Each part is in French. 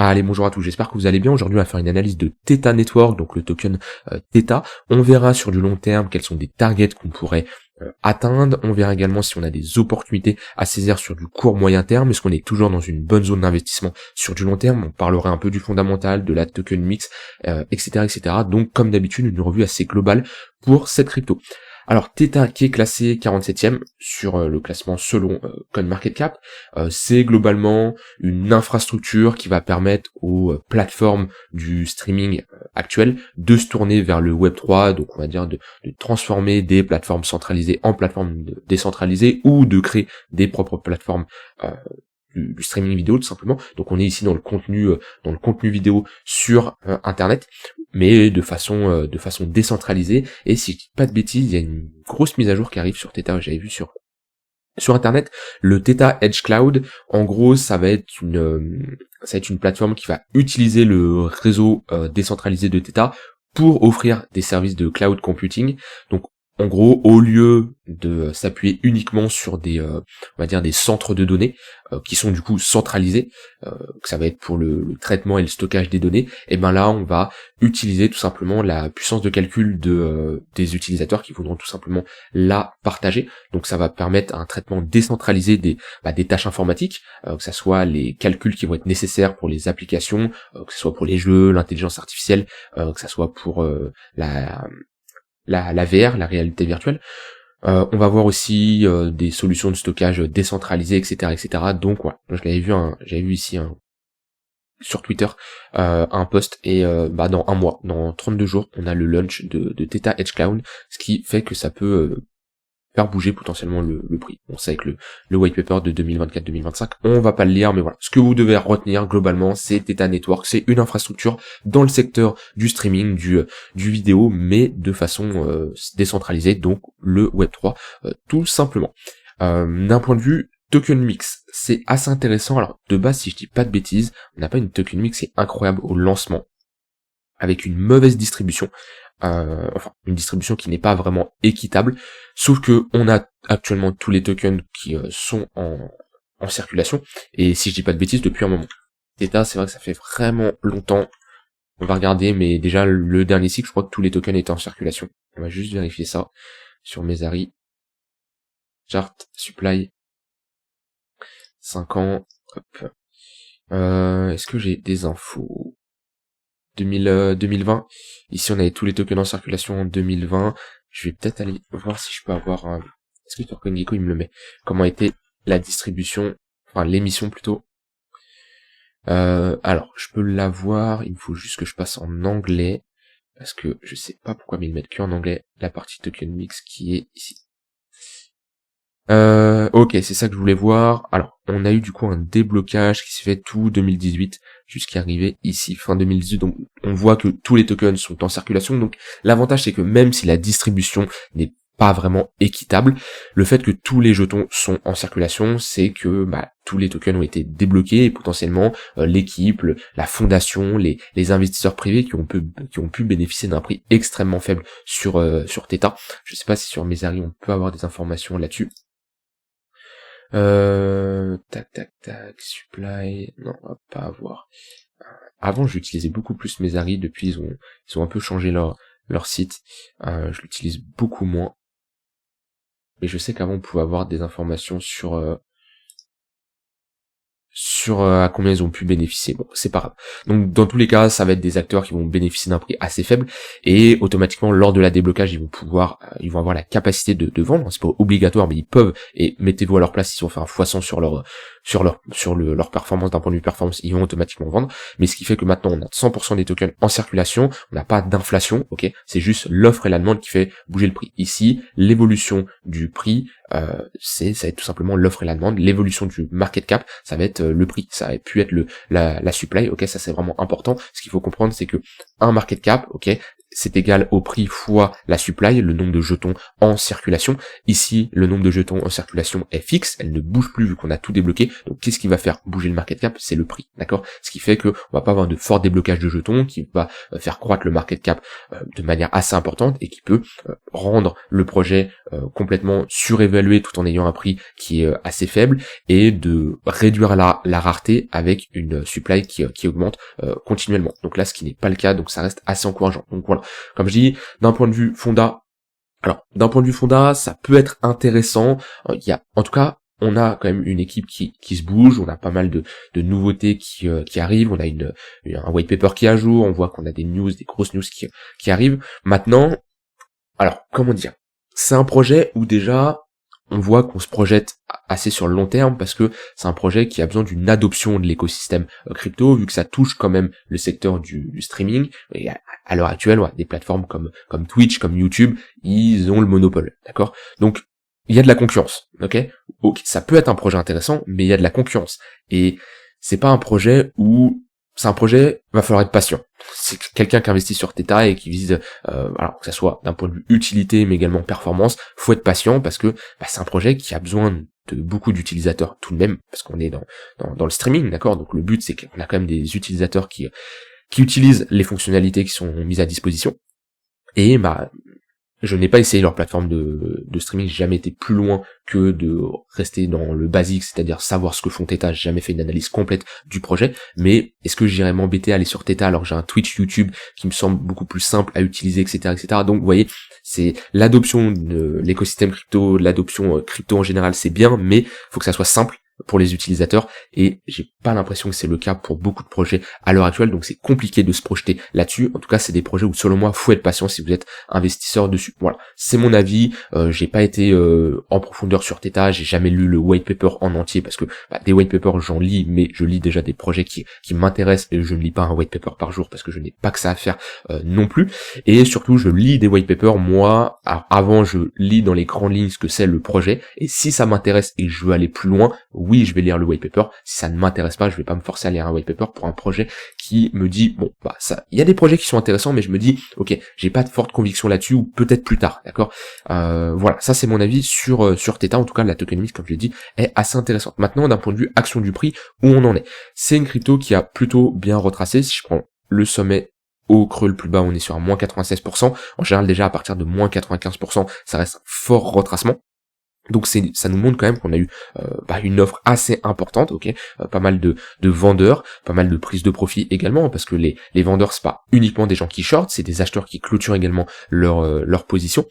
Allez, bonjour à tous, j'espère que vous allez bien. Aujourd'hui, on va faire une analyse de Theta Network, donc le token Theta. On verra sur du long terme quels sont des targets qu'on pourrait atteindre. On verra également si on a des opportunités à saisir sur du court moyen terme. Est-ce qu'on est toujours dans une bonne zone d'investissement sur du long terme? On parlera un peu du fondamental, de la token mix, etc., etc. Donc, comme d'habitude, une revue assez globale pour cette crypto. Alors Theta qui est classé 47e sur le classement selon CoinMarketCap, c'est globalement une infrastructure qui va permettre aux plateformes du streaming actuel de se tourner vers le Web3, donc on va dire de transformer des plateformes centralisées en plateformes décentralisées ou de créer des propres plateformes du streaming vidéo tout simplement. Donc on est ici dans le contenu vidéo sur internet, mais de façon décentralisée. Et si je dis pas de bêtises, il y a une grosse mise à jour qui arrive sur Theta, j'avais vu sur internet, le Theta Edge Cloud. En gros, ça va être une plateforme qui va utiliser le réseau décentralisé de Theta pour offrir des services de cloud computing. Donc en gros, au lieu de s'appuyer uniquement sur des on va dire des centres de données qui sont du coup centralisés, que ça va être pour le traitement et le stockage des données, et ben là on va utiliser tout simplement la puissance de calcul des utilisateurs qui voudront tout simplement la partager. Donc ça va permettre un traitement décentralisé des tâches informatiques, que ça soit les calculs qui vont être nécessaires pour les applications, que ce soit pour les jeux, l'intelligence artificielle, que ça soit pour la VR, la réalité virtuelle. On va voir aussi des solutions de stockage décentralisées, etc., etc. Donc voilà, j'avais vu ici sur Twitter un post, et dans un mois, dans 32 jours, on a le launch de Theta Edge Cloud, ce qui fait que ça peut faire bouger potentiellement le prix. On sait que le white paper de 2024-2025, on va pas le lire, mais voilà. Ce que vous devez retenir globalement, c'est Theta Network, c'est une infrastructure dans le secteur du streaming, du vidéo, mais de façon décentralisée, donc le Web3, tout simplement. D'un point de vue token mix, c'est assez intéressant. Alors de base, si je dis pas de bêtises, on n'a pas une token mix qui est incroyable au lancement, avec une mauvaise distribution. Une distribution qui n'est pas vraiment équitable, sauf que on a actuellement tous les tokens qui sont en circulation, et si je dis pas de bêtises, depuis un moment. Theta, c'est vrai que ça fait vraiment longtemps, on va regarder, mais déjà le dernier cycle, je crois que tous les tokens étaient en circulation. On va juste vérifier ça sur Messari. Chart, supply, 5 ans, hop. Est-ce que j'ai des infos? 2020, ici on avait tous les tokens en circulation en 2020, je vais peut-être aller voir si je peux avoir un... Est-ce que sur CoinGecko il me le met? Comment était la distribution, enfin l'émission plutôt. Alors, je peux l'avoir, il me faut juste que je passe en anglais, parce que je sais pas pourquoi mais ils mettent que en anglais la partie token mix qui est ici. Ok, c'est ça que je voulais voir. Alors, on a eu du coup un déblocage qui s'est fait tout 2018 jusqu'à arriver ici fin 2018. Donc, on voit que tous les tokens sont en circulation. Donc, l'avantage c'est que même si la distribution n'est pas vraiment équitable, le fait que tous les jetons sont en circulation, c'est que tous les tokens ont été débloqués et potentiellement l'équipe, la fondation, les investisseurs privés qui ont pu bénéficier d'un prix extrêmement faible sur Theta. Je sais pas si sur Messari on peut avoir des informations là-dessus. Tac, supply, non, on va pas avoir. Avant, j'utilisais beaucoup plus Messari, depuis ils ont un peu changé leur site. Je l'utilise beaucoup moins. Mais je sais qu'avant, on pouvait avoir des informations sur à combien ils ont pu bénéficier. Bon, c'est pas grave. Donc dans tous les cas, ça va être des acteurs qui vont bénéficier d'un prix assez faible, et automatiquement lors de la déblocage, ils vont avoir la capacité de vendre. C'est pas obligatoire, mais ils peuvent, et mettez-vous à leur place, s'ils ont fait un x100 sur leur performance, d'un point de vue performance, ils vont automatiquement vendre. Mais ce qui fait que maintenant on a 100% des tokens en circulation, on n'a pas d'inflation, ok, c'est juste l'offre et la demande qui fait bouger le prix. Ici, l'évolution du prix, ça va être tout simplement l'offre et la demande. L'évolution du market cap, ça va être le prix, ça va pu être la supply, ok, ça c'est vraiment important. Ce qu'il faut comprendre, c'est que un market cap, ok, c'est égal au prix fois la supply, le nombre de jetons en circulation. Ici, le nombre de jetons en circulation est fixe, elle ne bouge plus vu qu'on a tout débloqué. Donc qu'est-ce qui va faire bouger le market cap? C'est le prix, d'accord? Ce qui fait que on va pas avoir de fort déblocage de jetons qui va faire croître le market cap de manière assez importante et qui peut rendre le projet complètement surévalué tout en ayant un prix qui est assez faible et de réduire la rareté avec une supply qui augmente continuellement. Donc là, ce qui n'est pas le cas, donc ça reste assez encourageant. Donc voilà, comme je dis, d'un point de vue fonda, ça peut être intéressant. Il y a, en tout cas, on a quand même une équipe qui se bouge, on a pas mal de nouveautés qui arrivent, on a un white paper qui est à jour, on voit qu'on a des grosses news qui arrivent. Maintenant, alors, comment dire, c'est un projet où déjà, on voit qu'on se projette assez sur le long terme parce que c'est un projet qui a besoin d'une adoption de l'écosystème crypto, vu que ça touche quand même le secteur du streaming. Et à l'heure actuelle, des plateformes comme Twitch, comme YouTube, ils ont le monopole, d'accord? Donc, il y a de la concurrence, ok, ça peut être un projet intéressant, mais il y a de la concurrence. Et c'est pas un projet où... C'est un projet, va falloir être patient. C'est quelqu'un qui investit sur Theta et qui vise, alors que ça soit d'un point de vue utilité, mais également performance, faut être patient parce que c'est un projet qui a besoin de beaucoup d'utilisateurs tout de même, parce qu'on est dans le streaming, d'accord. Donc le but c'est qu'on a quand même des utilisateurs qui utilisent les fonctionnalités qui sont mises à disposition. Et je n'ai pas essayé leur plateforme de streaming, j'ai jamais été plus loin que de rester dans le basique, c'est-à-dire savoir ce que font Theta. J'ai jamais fait une analyse complète du projet, mais est-ce que j'irais m'embêter à aller sur Theta alors que j'ai un Twitch, YouTube qui me semble beaucoup plus simple à utiliser, etc., etc. Donc vous voyez, c'est l'adoption de l'écosystème crypto, l'adoption crypto en général, c'est bien, mais faut que ça soit simple pour les utilisateurs, et j'ai pas l'impression que c'est le cas pour beaucoup de projets à l'heure actuelle, donc c'est compliqué de se projeter là-dessus. En tout cas, c'est des projets où selon moi faut être patient si vous êtes investisseur dessus. Voilà, c'est mon avis. J'ai pas été en profondeur sur Theta, j'ai jamais lu le white paper en entier parce que des white papers j'en lis, mais je lis déjà des projets qui m'intéressent et je ne lis pas un white paper par jour parce que je n'ai pas que ça à faire non plus. Et surtout, je lis des white papers moi. Avant, je lis dans les grandes lignes ce que c'est le projet, et si ça m'intéresse et que je veux aller plus loin, oui, je vais lire le white paper. Si ça ne m'intéresse pas, je vais pas me forcer à lire un white paper pour un projet qui me dit, il y a des projets qui sont intéressants, mais je me dis, ok, j'ai pas de forte conviction là-dessus, ou peut-être plus tard, d'accord. Voilà, ça c'est mon avis sur Theta. En tout cas, la tokenomics, comme je l'ai dit, est assez intéressante. Maintenant, d'un point de vue action du prix, où on en est, c'est une crypto qui a plutôt bien retracé. Si je prends le sommet au creux le plus bas, on est sur un moins 96%. En général, déjà à partir de moins 95%, ça reste un fort retracement. Donc ça nous montre quand même qu'on a eu une offre assez importante, ok, pas mal de vendeurs, pas mal de prises de profit également, parce que les vendeurs c'est pas uniquement des gens qui short, c'est des acheteurs qui clôturent également leur position.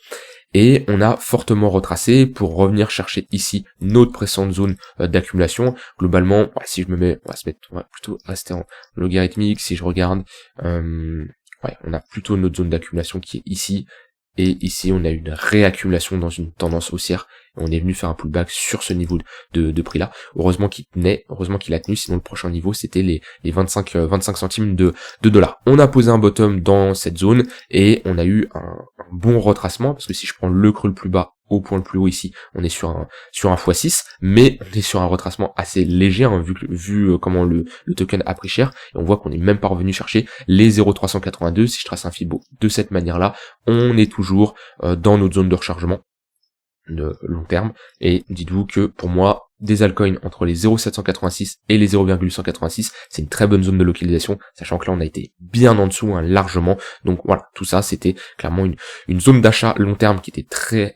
Et on a fortement retracé pour revenir chercher ici notre précédente zone d'accumulation. Globalement, si je me mets, on va plutôt rester en logarithmique. Si je regarde, on a plutôt notre zone d'accumulation qui est ici. Et ici, on a une réaccumulation dans une tendance haussière. On est venu faire un pullback sur ce niveau de prix là. Heureusement qu'il tenait, heureusement qu'il a tenu, sinon le prochain niveau c'était les 25 centimes de dollars. On a posé un bottom dans cette zone et on a eu un bon retracement, parce que si je prends le creux le plus bas au point le plus haut ici, on est sur un x6, mais on est sur un retracement assez léger, hein, vu comment le token a pris cher, et on voit qu'on est même pas revenu chercher les 0,382. Si je trace un Fibo de cette manière-là, on est toujours dans notre zone de rechargement de long terme, et dites-vous que pour moi, des altcoins entre les 0,786 et les 0,186, c'est une très bonne zone de localisation, sachant que là on a été bien en dessous, hein, largement. Donc voilà, tout ça c'était clairement une zone d'achat long terme qui était très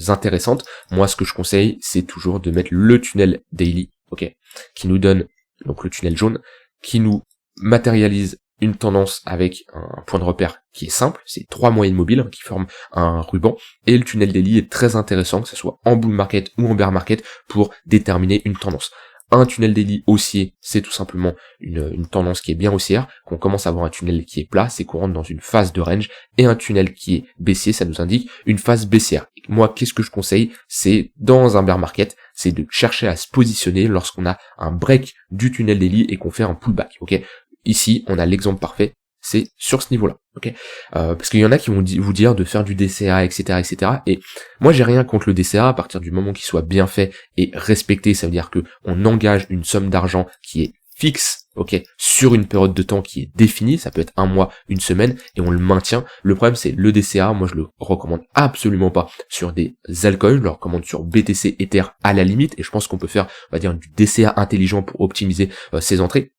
intéressante. Moi ce que je conseille, c'est toujours de mettre le tunnel daily, ok, qui nous donne donc le tunnel jaune, qui nous matérialise une tendance avec un point de repère qui est simple, c'est 3 moyennes mobiles qui forment un ruban, et le tunnel daily est très intéressant, que ce soit en bull market ou en bear market, pour déterminer une tendance. Un tunnel daily haussier, c'est tout simplement une tendance qui est bien haussière. Qu'on commence à avoir un tunnel qui est plat, c'est qu'on rentre dans une phase de range, et un tunnel qui est baissier, ça nous indique une phase baissière. Et moi, qu'est-ce que je conseille? C'est, dans un bear market, c'est de chercher à se positionner lorsqu'on a un break du tunnel daily et qu'on fait un pullback, ok? Ici, on a l'exemple parfait, c'est sur ce niveau-là, ok. Parce qu'il y en a qui vont vous dire de faire du DCA, etc., etc. Et moi, j'ai rien contre le DCA à partir du moment qu'il soit bien fait et respecté. Ça veut dire que on engage une somme d'argent qui est fixe ok, sur une période de temps qui est définie, ça peut être un mois, une semaine, et on le maintient. Le problème, c'est le DCA, moi je le recommande absolument pas sur des altcoins, je le recommande sur BTC, Ether à la limite, et je pense qu'on peut faire, on va dire, du DCA intelligent pour optimiser ses entrées.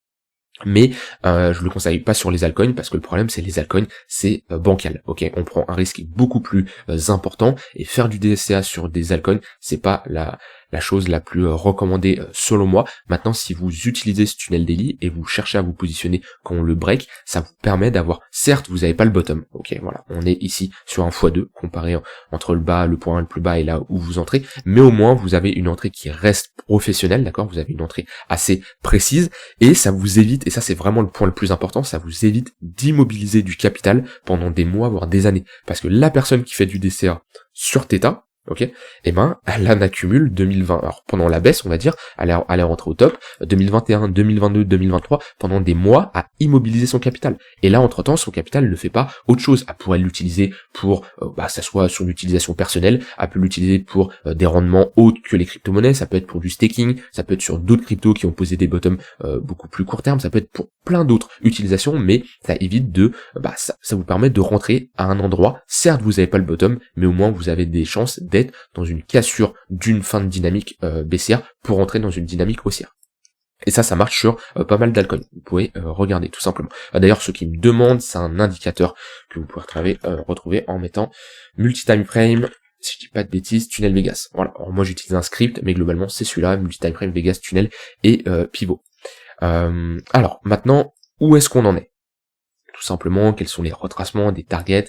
Mais je le conseille pas sur les altcoins parce que le problème c'est les altcoins, c'est bancal. Ok, on prend un risque beaucoup plus important, et faire du DCA sur des altcoins, c'est pas la chose la plus recommandée selon moi. Maintenant, si vous utilisez ce tunnel daily et vous cherchez à vous positionner quand on le break, ça vous permet d'avoir, certes vous n'avez pas le bottom, ok, voilà, on est ici sur un x2 comparé entre le bas, le point le plus bas et là où vous entrez, mais au moins vous avez une entrée qui reste professionnelle, d'accord, vous avez une entrée assez précise, et ça vous évite, et ça c'est vraiment le point le plus important, ça vous évite d'immobiliser du capital pendant des mois voire des années, parce que la personne qui fait du DCA sur Theta, ok, et ben elle en accumule 2020, alors pendant la baisse on va dire, elle est rentrée au top, 2021, 2022, 2023, pendant des mois à immobiliser son capital, et là entre temps son capital ne fait pas autre chose, elle pourrait l'utiliser pour, ça soit sur l'utilisation personnelle, elle peut l'utiliser pour des rendements autres que les crypto-monnaies, ça peut être pour du staking, ça peut être sur d'autres cryptos qui ont posé des bottoms beaucoup plus court terme, ça peut être pour plein d'autres utilisations, mais ça évite de, ça vous permet de rentrer à un endroit, certes vous avez pas le bottom, mais au moins vous avez des chances d'être dans une cassure d'une fin de dynamique baissière pour rentrer dans une dynamique haussière. Et ça marche sur pas mal d'altcoins. Vous pouvez regarder tout simplement. D'ailleurs, ceux qui me demandent, c'est un indicateur que vous pouvez retrouver en mettant multi-time frame, si je dis pas de bêtises, tunnel Vegas. Voilà. Alors moi j'utilise un script, mais globalement c'est celui-là, multi-time frame, Vegas, tunnel et pivot. Alors maintenant, où est-ce qu'on en est ? Tout simplement, quels sont les retracements, des targets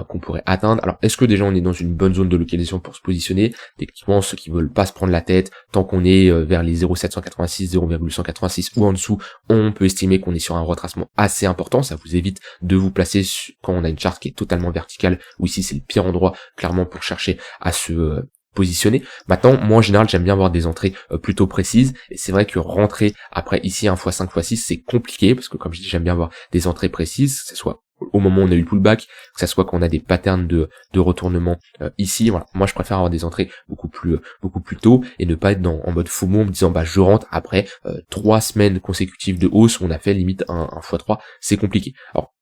qu'on pourrait atteindre. Alors, est-ce que déjà on est dans une bonne zone de localisation pour se positionner ? Techniquement, ceux qui veulent pas se prendre la tête, tant qu'on est vers les 0,786, 0,186 ou en dessous, on peut estimer qu'on est sur un retracement assez important. Ça vous évite de vous placer quand on a une charte qui est totalement verticale, ou ici c'est le pire endroit, clairement, pour chercher à se positionner. Maintenant, moi en général j'aime bien avoir des entrées plutôt précises, et c'est vrai que rentrer après ici 1x5 x6 c'est compliqué, parce que comme je dis j'aime bien avoir des entrées précises, que ce soit au moment où on a eu le pullback, que ce soit quand on a des patterns de retournement ici. Voilà, moi je préfère avoir des entrées beaucoup plus tôt, et ne pas être en mode FOMO en me disant je rentre après 3 semaines consécutives de hausse où on a fait limite un x3, c'est compliqué. Alors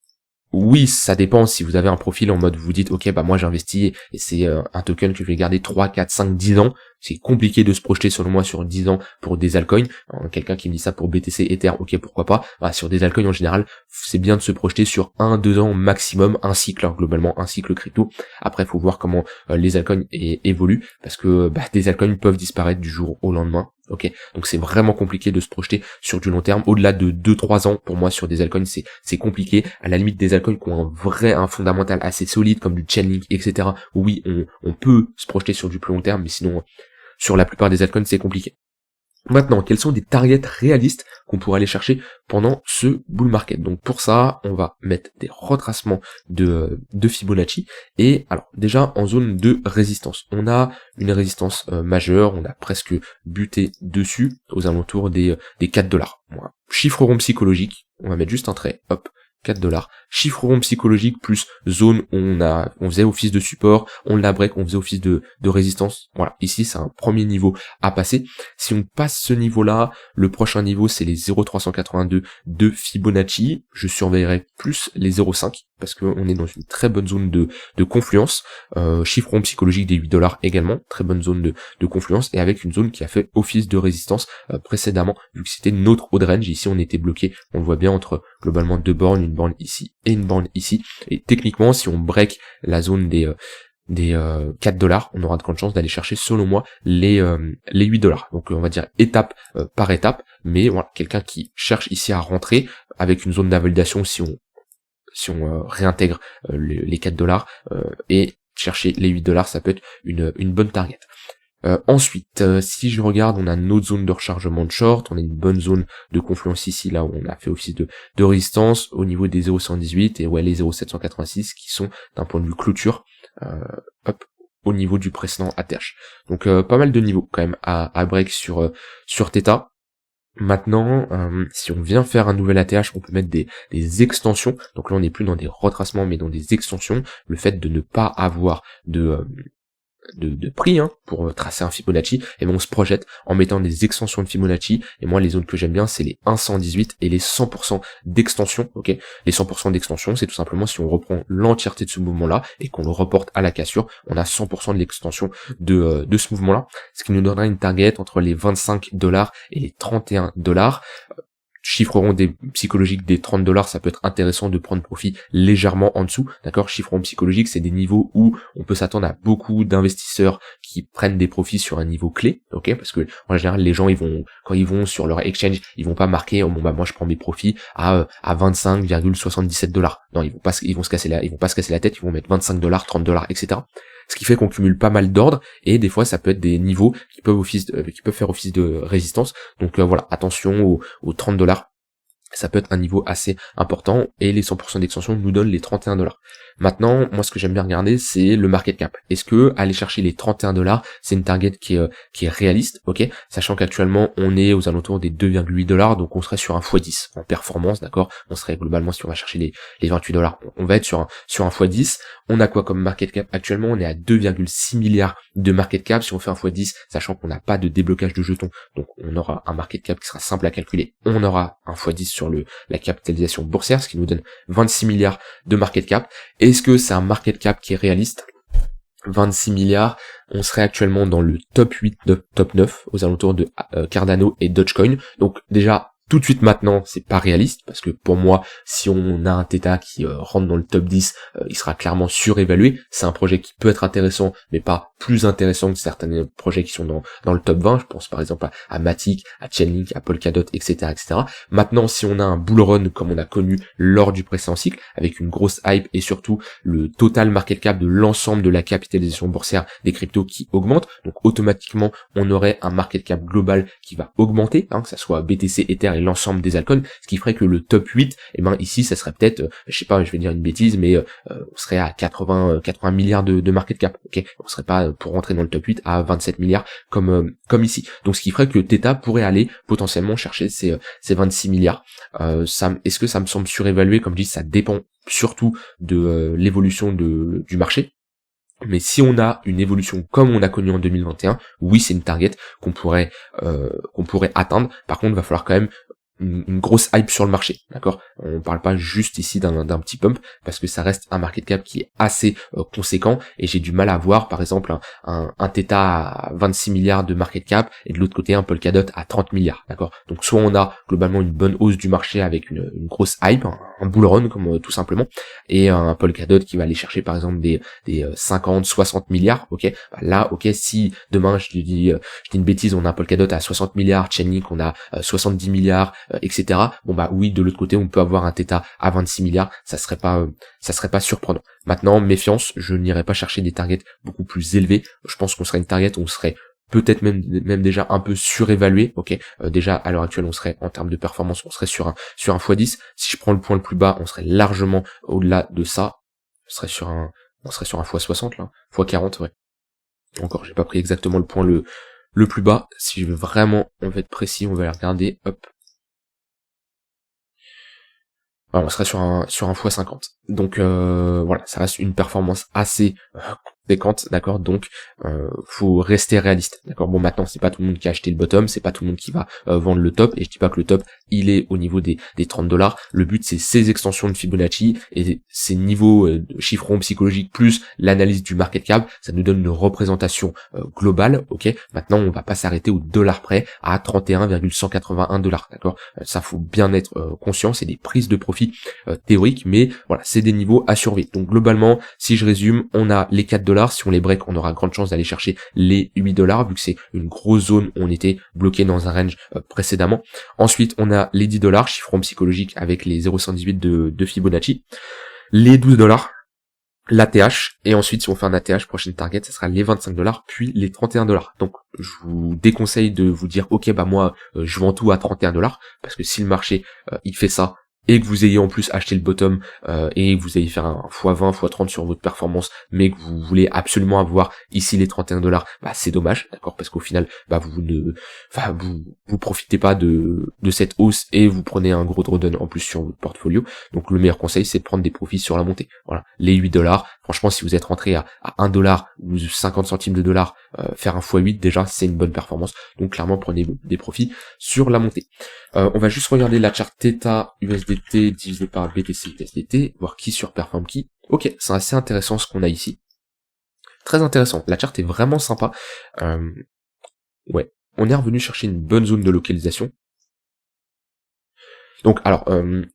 oui, ça dépend si vous avez un profil en mode vous dites ok moi j'investis et c'est un token que je vais garder 3, 4, 5, 10 ans, c'est compliqué de se projeter selon moi sur 10 ans pour des altcoins. Quelqu'un qui me dit ça pour BTC, Ether, ok pourquoi pas. Sur des altcoins en général, c'est bien de se projeter sur 1-2 ans maximum, un cycle, globalement un cycle crypto. Après faut voir comment les altcoins évoluent, parce que des altcoins peuvent disparaître du jour au lendemain. Ok, donc c'est vraiment compliqué de se projeter sur du long terme. Au-delà de 2-3 ans, pour moi, sur des altcoins, c'est compliqué. À la limite, des altcoins qui ont un fondamental assez solide, comme du Chainlink, etc. Oui, on peut se projeter sur du plus long terme, mais sinon, sur la plupart des altcoins, c'est compliqué. Maintenant, quels sont des targets réalistes qu'on pourrait aller chercher pendant ce bull market? Donc pour ça, on va mettre des retracements de Fibonacci. Et alors déjà en zone de résistance, on a une résistance majeure, on a presque buté dessus aux alentours des $4. Voilà. Chiffre rond psychologique, on va mettre juste un trait, hop, $4. Chiffre rond psychologique plus zone où on faisait office de support, on la break, on faisait office de résistance. Voilà, ici c'est un premier niveau à passer. Si on passe ce niveau-là, le prochain niveau c'est les 0,382 de Fibonacci. Je surveillerai plus les 0,5 parce qu'on est dans une très bonne zone de confluence. Chiffre rond psychologique des $8 également, très bonne zone de confluence, et avec une zone qui a fait office de résistance précédemment, vu que c'était notre haut de range. Ici on était bloqué, on le voit bien, entre globalement deux bornes, une borne ici et une borne ici, et techniquement si on break la zone des $4, on aura de grandes chances d'aller chercher selon moi les $8. Donc on va dire étape par étape, mais voilà, quelqu'un qui cherche ici à rentrer avec une zone d'invalidation si on réintègre les $4 et chercher les $8, ça peut être une bonne target. Ensuite, si je regarde, on a une autre zone de rechargement de short, on a une bonne zone de confluence ici, là où on a fait office de résistance au niveau des 0,118 et les 0,786 qui sont d'un point de vue clôture, au niveau du précédent ATH. Donc pas mal de niveaux quand même à break sur Theta. Maintenant, si on vient faire un nouvel ATH, on peut mettre des extensions. Donc là, on n'est plus dans des retracements, mais dans des extensions. Le fait de ne pas avoir de prix pour tracer un Fibonacci, et ben on se projette en mettant des extensions de Fibonacci. Et moi les zones que j'aime bien c'est les 1,118 et les 100% d'extension. Ok, les 100% d'extension c'est tout simplement si on reprend l'entièreté de ce mouvement là et qu'on le reporte à la cassure, on a 100% de l'extension de ce mouvement là, ce qui nous donnera une target entre les $25 et les $31. Chiffre rond des psychologiques des $30, ça peut être intéressant de prendre profit légèrement en dessous, d'accord. Chiffre rond psychologique, c'est des niveaux où on peut s'attendre à beaucoup d'investisseurs qui prennent des profits sur un niveau clé, ok, parce que en général les gens quand ils vont sur leur exchange, ils vont pas marquer bon bah moi je prends mes profits à 25,77$. Non, ils vont pas se casser la tête, ils vont mettre $25, $30, etc. Ce qui fait qu'on cumule pas mal d'ordres et des fois ça peut être des niveaux qui peuvent faire office de résistance. Donc voilà, attention aux $30. Ça peut être un niveau assez important et les 100% d'extension nous donnent les $31. Maintenant, moi ce que j'aime bien regarder c'est le market cap. Est-ce que aller chercher les $31 c'est une target qui est réaliste, ok, sachant qu'actuellement on est aux alentours des $2,8, donc on serait sur un x10 en performance, d'accord. On serait globalement, si on va chercher les $28, on va être sur un x10. On a quoi comme market cap actuellement? On est à 2,6 milliards de market cap. Si on fait un x10, sachant qu'on n'a pas de déblocage de jetons, donc on aura un market cap qui sera simple à calculer, on aura un x10 sur la capitalisation boursière, ce qui nous donne 26 milliards de market cap. Est-ce que c'est un market cap qui est réaliste? 26 milliards, on serait actuellement dans le top 8, top 9, aux alentours de Cardano et Dogecoin. Donc déjà, tout de suite maintenant, c'est pas réaliste, parce que pour moi, si on a un Theta qui rentre dans le top 10, il sera clairement surévalué. C'est un projet qui peut être intéressant, mais pas plus intéressant que certains projets qui sont dans le top 20. Je pense par exemple à Matic, à Chainlink, à Polkadot, etc., etc. Maintenant, si on a un bull run comme on a connu lors du précédent cycle, avec une grosse hype et surtout le total market cap de l'ensemble de la capitalisation boursière des cryptos qui augmente, donc automatiquement, on aurait un market cap global qui va augmenter, que ça soit BTC, Ether et l'ensemble des altcoins, ce qui ferait que le top 8, ici, ça serait peut-être, je sais pas, je vais dire une bêtise, mais on serait à 80 milliards de market cap, ok, on serait pas pour rentrer dans le top 8 à 27 milliards comme ici. Donc ce qui ferait que Theta pourrait aller potentiellement chercher ces 26 milliards. Est-ce que ça me semble surévalué? Comme je dis, ça dépend surtout de l'évolution du marché. Mais si on a une évolution comme on a connu en 2021, oui, c'est une target qu'on pourrait atteindre. Par contre, il va falloir quand même une grosse hype sur le marché, d'accord. On parle pas juste ici d'un petit pump, parce que ça reste un market cap qui est assez conséquent, et j'ai du mal à voir par exemple un Theta à 26 milliards de market cap et de l'autre côté un Polkadot à 30 milliards, d'accord. Donc soit on a globalement une bonne hausse du marché avec une grosse hype, un bull run comme tout simplement, et un Polkadot qui va aller chercher par exemple des 50, 60 milliards, ok. Là, ok, si demain je dis une bêtise, on a un Polkadot à 60 milliards, Chainlink on a 70 milliards, etc. Bon bah oui, de l'autre côté on peut avoir un Theta à 26 milliards, ça serait pas surprenant. Maintenant, méfiance, je n'irai pas chercher des targets beaucoup plus élevés. Je pense qu'on serait une target où on serait peut-être même déjà un peu surévalué, ok. Déjà à l'heure actuelle on serait en termes de performance, on serait sur un x10. Si je prends le point le plus bas, on serait largement au-delà de ça. On serait sur un x60 là, x40, ouais. Encore, j'ai pas pris exactement le point le plus bas. Si je veux vraiment, on va être précis, on va aller regarder, hop. Alors, on serait sur un x50. Donc voilà, ça reste une performance assez conséquente, d'accord. Donc faut rester réaliste, d'accord. Bon, maintenant c'est pas tout le monde qui a acheté le bottom, c'est pas tout le monde qui va vendre le top, et je dis pas que le top il est au niveau des $30. Le but c'est ces extensions de Fibonacci et ces niveaux de chiffrons psychologiques plus l'analyse du market cap, ça nous donne une représentation globale, ok. Maintenant on va pas s'arrêter au dollar près à 31,181$, d'accord. Ça faut bien être conscient, c'est des prises de profit théoriques, mais voilà, c'est des niveaux à surveiller. Donc globalement, si je résume, on a les $4, si on les break, on aura grande chance d'aller chercher les $8, vu que c'est une grosse zone où on était bloqué dans un range précédemment. Ensuite, on a les $10, chiffrons psychologiques avec les 0,118 de Fibonacci, les $12, l'ATH, et ensuite si on fait un ATH, prochaine target, ça sera les $25, puis les $31. Donc je vous déconseille de vous dire ok bah moi je vends tout à $31, parce que si le marché il fait ça, et que vous ayez en plus acheté le bottom et que vous ayez faire un x20, x30 sur votre performance, mais que vous voulez absolument avoir ici les $31, bah c'est dommage, d'accord, parce qu'au final, bah vous profitez pas de cette hausse et vous prenez un gros drawdown en plus sur votre portfolio. Donc le meilleur conseil, c'est de prendre des profits sur la montée. Voilà, les $8, Franchement, si vous êtes rentré à 1$ ou 50 centimes de dollar, faire un x8 déjà, c'est une bonne performance. Donc clairement, prenez des profits sur la montée. On va juste regarder la charte Theta USDT divisé par BTC USDT, voir qui surperforme qui. Ok, c'est assez intéressant ce qu'on a ici. Très intéressant. La charte est vraiment sympa. Ouais, on est revenu chercher une bonne zone de localisation. Donc alors,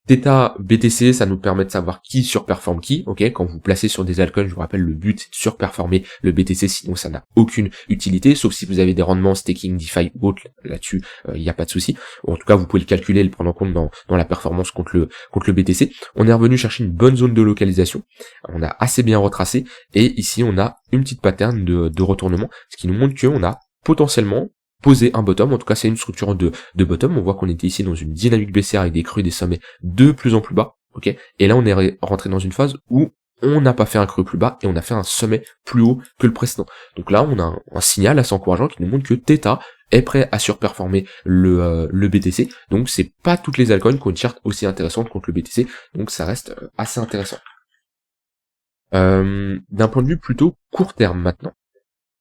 Theta BTC, ça nous permet de savoir qui surperforme qui, ok. Quand vous placez sur des altcoins, je vous rappelle, le but c'est de surperformer le BTC, sinon ça n'a aucune utilité, sauf si vous avez des rendements staking, DeFi ou autre, là-dessus, il n'y a pas de souci. En tout cas, vous pouvez le calculer et le prendre en compte dans la performance contre le BTC. On est revenu chercher une bonne zone de localisation, on a assez bien retracé, et ici on a une petite pattern de retournement, ce qui nous montre qu'on a potentiellement poser un bottom, en tout cas c'est une structure de bottom, on voit qu'on était ici dans une dynamique baissière avec des creux et des sommets de plus en plus bas, ok, et là on est rentré dans une phase où on n'a pas fait un creux plus bas et on a fait un sommet plus haut que le précédent. Donc là on a un signal assez encourageant qui nous montre que Theta est prêt à surperformer le BTC, donc c'est pas toutes les altcoins qui ont une charte aussi intéressante contre le BTC, donc ça reste assez intéressant. D'un point de vue plutôt court terme maintenant,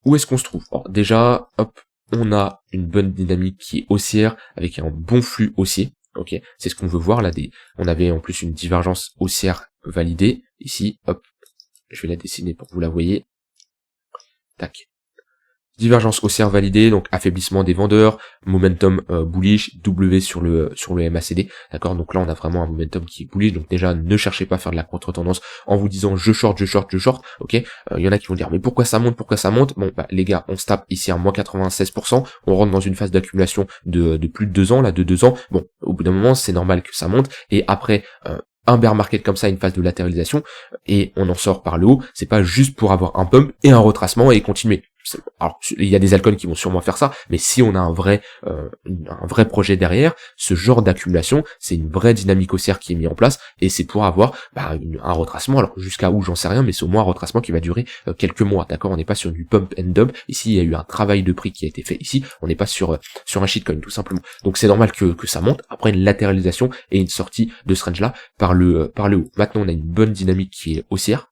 où est-ce qu'on se trouve? Alors déjà, hop, on a une bonne dynamique qui est haussière, avec un bon flux haussier, ok, c'est ce qu'on veut voir là, on avait en plus une divergence haussière validée, ici, hop, je vais la dessiner pour que vous la voyez, tac, divergence haussière validée, donc affaiblissement des vendeurs, momentum bullish, W sur le MACD, d'accord, donc là on a vraiment un momentum qui est bullish, donc déjà ne cherchez pas à faire de la contre-tendance en vous disant je short, ok, y en a qui vont dire mais pourquoi ça monte, bon bah les gars, on se tape ici à moins 96%, on rentre dans une phase d'accumulation de plus de 2 ans, là de 2 ans, bon, au bout d'un moment c'est normal que ça monte, et après un bear market comme ça, une phase de latéralisation, et on en sort par le haut, c'est pas juste pour avoir un pump et un retracement et continuer. Alors, il y a des altcoins qui vont sûrement faire ça, mais si on a un vrai projet derrière, ce genre d'accumulation, c'est une vraie dynamique haussière qui est mise en place, et c'est pour avoir un retracement, alors jusqu'à où j'en sais rien, mais c'est au moins un retracement qui va durer quelques mois, d'accord, on n'est pas sur du pump and dump, ici il y a eu un travail de prix qui a été fait ici, on n'est pas sur un shitcoin tout simplement, donc c'est normal que ça monte, après une latéralisation et une sortie de ce range là par le haut. Maintenant on a une bonne dynamique qui est haussière,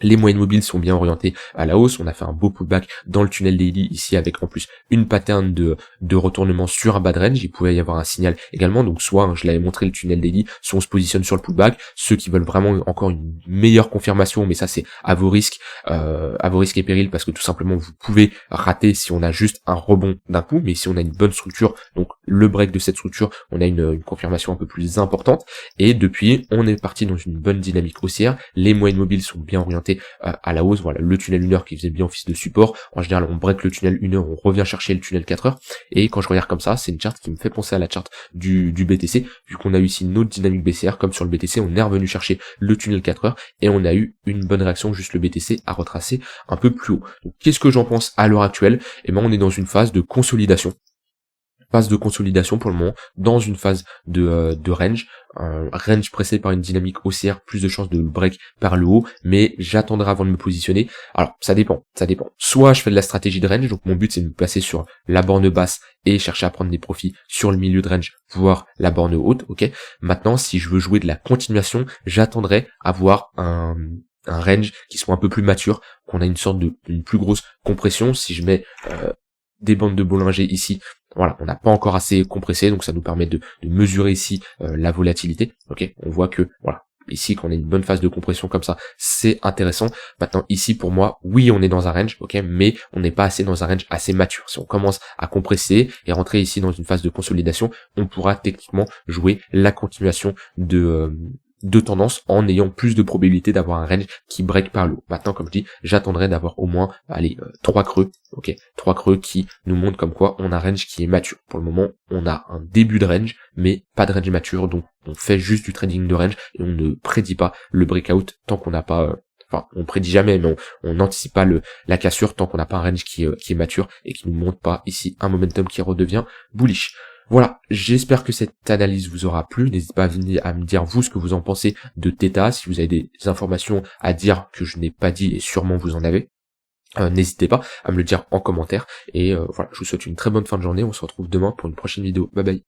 les moyennes mobiles sont bien orientées à la hausse, on a fait un beau pullback dans le tunnel daily ici avec en plus une pattern de retournement sur un bad range, il pouvait y avoir un signal également, donc soit je l'avais montré le tunnel daily, soit on se positionne sur le pullback, ceux qui veulent vraiment encore une meilleure confirmation, mais ça c'est à vos risques et périls, parce que tout simplement vous pouvez rater si on a juste un rebond d'un coup, mais si on a une bonne structure, donc le break de cette structure, on a une confirmation un peu plus importante, et depuis on est parti dans une bonne dynamique haussière, les moyennes mobiles sont bien orientées à la hausse, voilà, le tunnel 1 heure qui faisait bien office de support, en général on break le tunnel 1 heure, on revient chercher le tunnel 4 heures, et quand je regarde comme ça, c'est une charte qui me fait penser à la charte du BTC, vu qu'on a eu ici une autre dynamique baissière, comme sur le BTC, on est revenu chercher le tunnel 4 heures, et on a eu une bonne réaction, juste le BTC a retracé un peu plus haut. Donc qu'est-ce que j'en pense à l'heure actuelle? Eh ben on est dans une phase de consolidation, pour le moment, dans une phase de range, un range pressé par une dynamique haussière, plus de chances de break par le haut, mais j'attendrai avant de me positionner. Alors ça dépend. Soit je fais de la stratégie de range, donc mon but c'est de me placer sur la borne basse et chercher à prendre des profits sur le milieu de range, voire la borne haute, ok. Maintenant, si je veux jouer de la continuation, j'attendrai à avoir un range qui soit un peu plus mature, qu'on a une sorte une plus grosse compression. Si je mets des bandes de Bollinger ici, voilà, on n'a pas encore assez compressé, donc ça nous permet de mesurer ici la volatilité, ok, on voit que, voilà, ici quand on a une bonne phase de compression comme ça, c'est intéressant. Maintenant ici pour moi, oui on est dans un range, ok, mais on n'est pas assez dans un range assez mature. Si on commence à compresser et rentrer ici dans une phase de consolidation, on pourra techniquement jouer la continuation de tendance en ayant plus de probabilité d'avoir un range qui break par le haut. Maintenant, comme je dis, j'attendrai d'avoir au moins, trois creux, ok, 3 creux qui nous montrent comme quoi on a un range qui est mature. Pour le moment, on a un début de range, mais pas de range mature, donc on fait juste du trading de range et on ne prédit pas le breakout tant qu'on n'a pas, enfin, on prédit jamais, mais on n'anticipe pas la cassure tant qu'on n'a pas un range qui est mature et qui nous montre pas ici un momentum qui redevient bullish. Voilà, j'espère que cette analyse vous aura plu. N'hésitez pas à me dire vous ce que vous en pensez de Theta, si vous avez des informations à dire que je n'ai pas dit, et sûrement vous en avez. N'hésitez pas à me le dire en commentaire. Et voilà, je vous souhaite une très bonne fin de journée. On se retrouve demain pour une prochaine vidéo. Bye bye.